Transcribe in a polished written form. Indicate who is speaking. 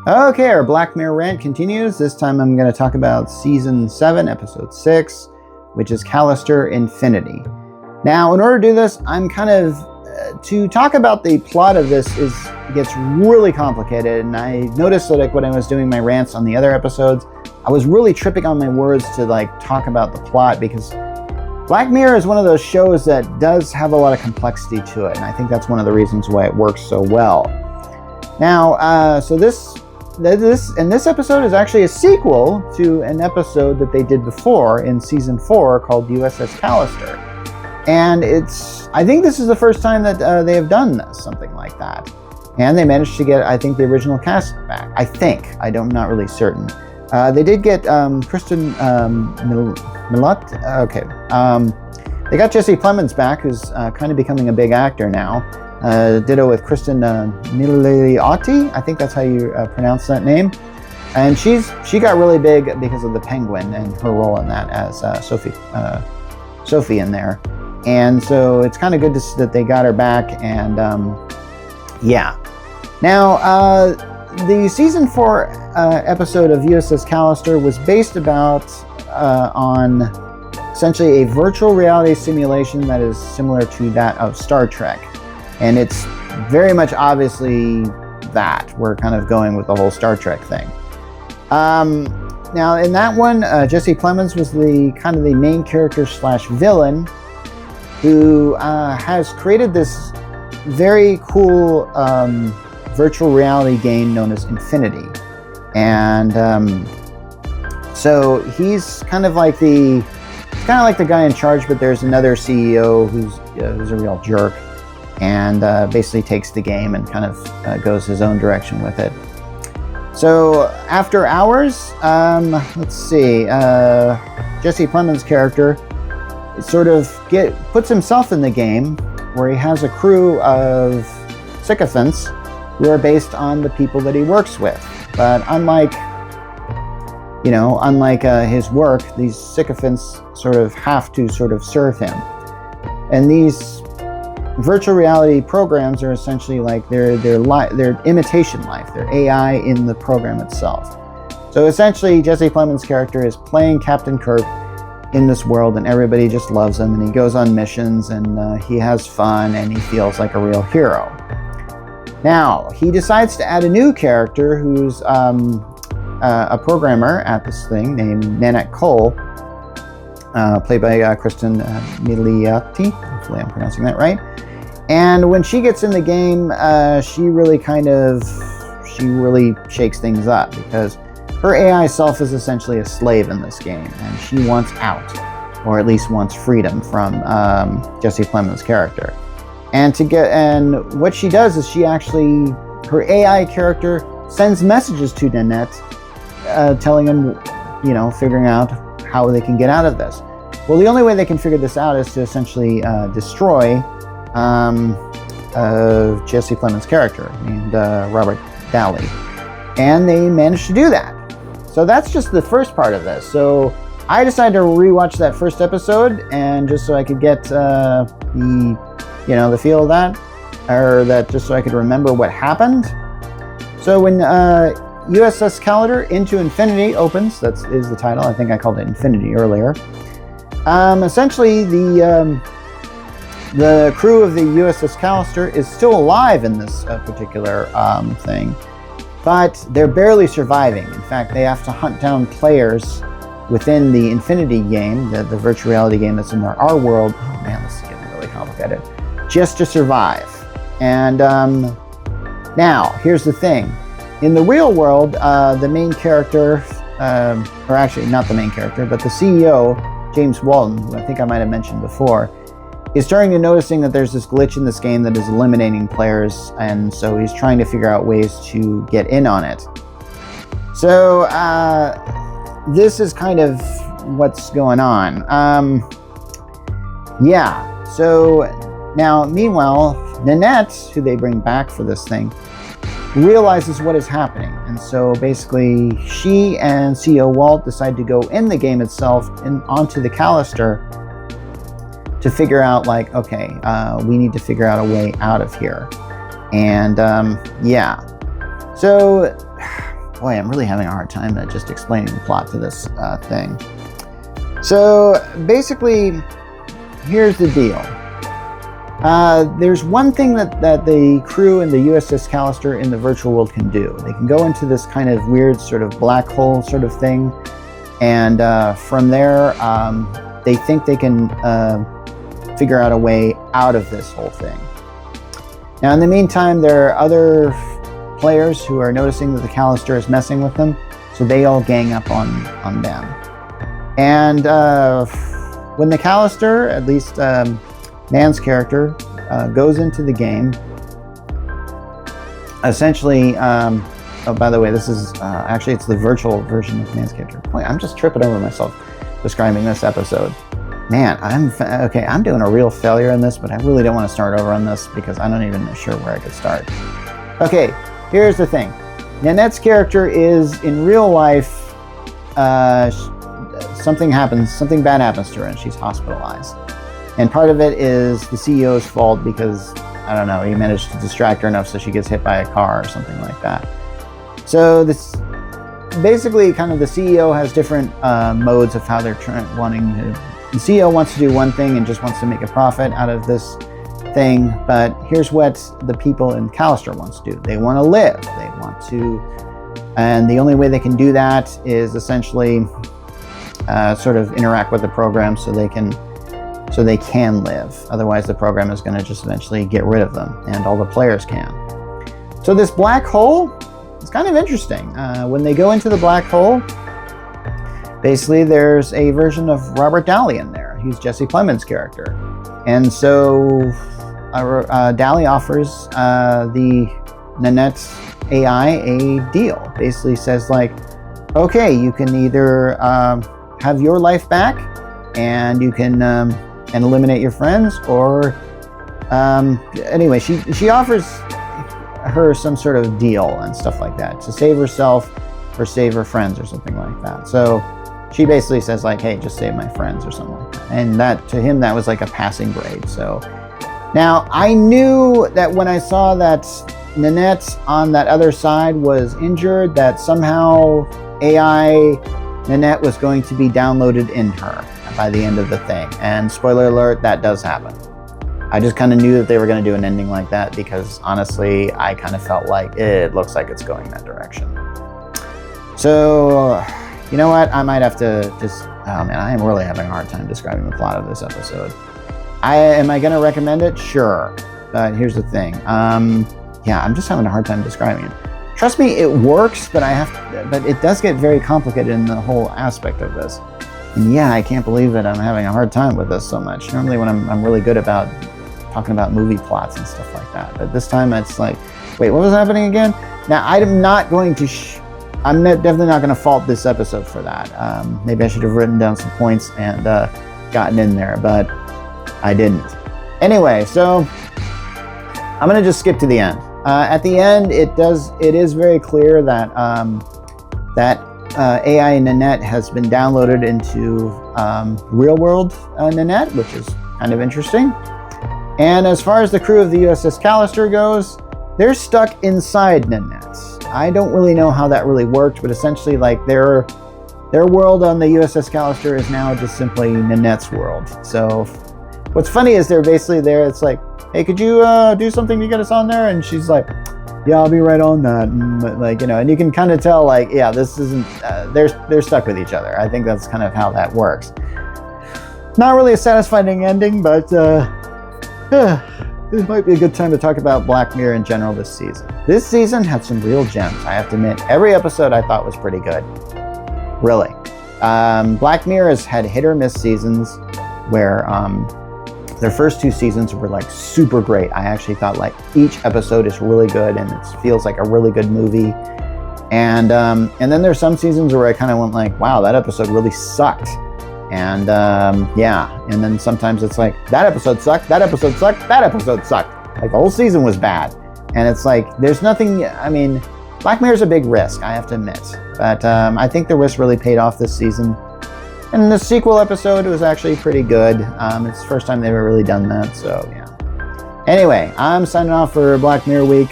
Speaker 1: Okay, our Black Mirror rant continues. This time I'm going to talk about Season 7, Episode 6, which is Callister Infinity. Now, in order to do this, I'm to talk about the plot of this gets really complicated, and I noticed that when I was doing my rants on the other episodes, I was really tripping on my words to talk about the plot, because Black Mirror is one of those shows that does have a lot of complexity to it, and I think that's one of the reasons why it works so well. Now, so this episode is actually a sequel to an episode that they did before in Season 4 called USS Callister. And I think this is the first time that they have done something like that. And they managed to get, I think, the original cast back. I'm not really certain. They did get Kristen Millot. Okay. They got Jesse Plemons back, who's kind of becoming a big actor now. Ditto with Kristen Milioti. I think that's how you pronounce that name. And she got really big because of the Penguin and her role in that as Sophie in there. And so it's kind of good that they got her back. And yeah. Now, the Season 4 episode of USS Callister was based on essentially a virtual reality simulation that is similar to that of Star Trek. And it's very much obviously that. We're kind of going with the whole Star Trek thing. Now, in that one, Jesse Plemons was the main character / villain who has created this very cool virtual reality game known as Infinity. And so he's kind of like the guy in charge, but there's another CEO who's a real jerk. And basically takes the game and kind of goes his own direction with it. So after hours, let's see, Jesse Plemons' character sort of puts himself in the game, where he has a crew of sycophants who are based on the people that he works with. But unlike his work, these sycophants sort of have to serve him. And these virtual reality programs are essentially their imitation life, their AI in the program itself. So essentially, Jesse Plemons' character is playing Captain Kirk in this world, and everybody just loves him, and he goes on missions, and he has fun, and he feels like a real hero. Now, he decides to add a new character who's a programmer at this thing named Nanette Cole, played by Kristen Milioti. Hopefully I'm pronouncing that right. And when she gets in the game, she really shakes things up, because her AI self is essentially a slave in this game, and she wants out, or at least wants freedom from Jesse Plemons' character. And what she does is her AI character sends messages to Nanette, telling him, figuring out how they can get out of this. Well, the only way they can figure this out is to essentially destroy Jesse Plemons' character named Robert Daly. And they managed to do that. So that's just the first part of this. So I decided to rewatch that first episode, and just so I could get the feel of that, just so I could remember what happened. So when USS Callister Into Infinity opens, that is the title. I think I called it Infinity earlier. Essentially, the crew of the USS Callister is still alive in this particular thing, but they're barely surviving. In fact, they have to hunt down players within the Infinity game, the virtual reality game that's in our world. Oh man, this is getting really complicated. Just to survive. And now, here's the thing. In the real world, the main character, or actually not the main character, but the CEO, James Walton, who I think I might have mentioned before, is starting to noticing that there's this glitch in this game that is eliminating players, and so he's trying to figure out ways to get in on it. So this is kind of what's going on. So now, meanwhile, Nanette, who they bring back for this thing, realizes what is happening, and so basically she and CEO Walt decide to go in the game itself and onto the Callister to figure out we need to figure out a way out of here. And so boy, I'm really having a hard time just explaining the plot to this thing. So basically, here's the deal. There's one thing that the crew in the USS Callister in the virtual world can do. They can go into this kind of weird sort of black hole sort of thing, and from there, they think they can figure out a way out of this whole thing. Now, in the meantime, there are other players who are noticing that the Callister is messing with them, so they all gang up on them. And when the Callister, at least Man's character, goes into the game, essentially, oh, by the way, this is actually, it's the virtual version of Man's character. Boy, I'm just tripping over myself describing this episode. Man, I'm doing a real failure in this, but I really don't want to start over on this because I don't even know sure where I could start. Okay, here's the thing. Nanette's character is, in real life, something bad happens to her and she's hospitalized. And part of it is the CEO's fault because, I don't know, he managed to distract her enough so she gets hit by a car or something like that. So this, basically, kind of the CEO has different modes of how they're wanting to. The CEO wants to do one thing and just wants to make a profit out of this thing, but here's what the people in Callister wants to do. They want to live. They want to, and the only way they can do that is essentially sort of interact with the program so they can live. Otherwise, the program is going to just eventually get rid of them, and all the players can. So this black hole is kind of interesting. When they go into the black hole, basically there's a version of Robert Downey in there. He's Jesse Plemons' character. And so Downey offers the Nanette AI a deal. Basically says like, okay, you can either have your life back and you can and eliminate your friends, or anyway, she offers her some sort of deal and stuff like that to save herself or save her friends or something like that. So she basically says like, hey, just save my friends or something like that. And that, to him, that was like a passing grade. So now I knew that when I saw that Nanette on that other side was injured, that somehow AI Nanette was going to be downloaded in her by the end of the thing. And spoiler alert, that does happen. I just kind of knew that they were going to do an ending like that because honestly, I kind of felt like it looks like it's going that direction. So, you know what? I might have to just, oh man, I am really having a hard time describing the plot of this episode. Am I going to recommend it? Sure. But here's the thing. Yeah, I'm just having a hard time describing it. Trust me, it works, but but it does get very complicated in the whole aspect of this. And yeah, I can't believe that I'm having a hard time with this so much. Normally when I'm really good about talking about movie plots and stuff like that. But this time it's like, wait, what was happening again? Now, I'm not going to, definitely not going to fault this episode for that. Maybe I should have written down some points and gotten in there, but I didn't. Anyway, so I'm going to just skip to the end. At the end, it is very clear that AI Nanette has been downloaded into real world Nanette, which is kind of interesting. And as far as the crew of the USS Callister goes, they're stuck inside Nanette. I don't really know how that really worked, but essentially like their world on the USS Callister is now just simply Nanette's world. So what's funny is they're basically there, it's like, hey, could you do something to get us on there? And she's like, yeah, I'll be right on that. And like, you know, and you can kind of tell like, yeah, this isn't, they're stuck with each other. I think that's kind of how that works. Not really a satisfying ending, but this might be a good time to talk about Black Mirror in general this season. This season had some real gems, I have to admit. Every episode I thought was pretty good. Really. Black Mirror has had hit or miss seasons where their first two seasons were like super great. I actually thought like each episode is really good and it feels like a really good movie. And then there's some seasons where I kind of went like, wow, that episode really sucked. And yeah, and then sometimes it's like, that episode sucked, that episode sucked, that episode sucked. Like the whole season was bad. And it's like, there's nothing, I mean, Black Mirror's a big risk, I have to admit. But I think the risk really paid off this season. And the sequel episode was actually pretty good. It's the first time they've ever really done that, so yeah. Anyway, I'm signing off for Black Mirror Week.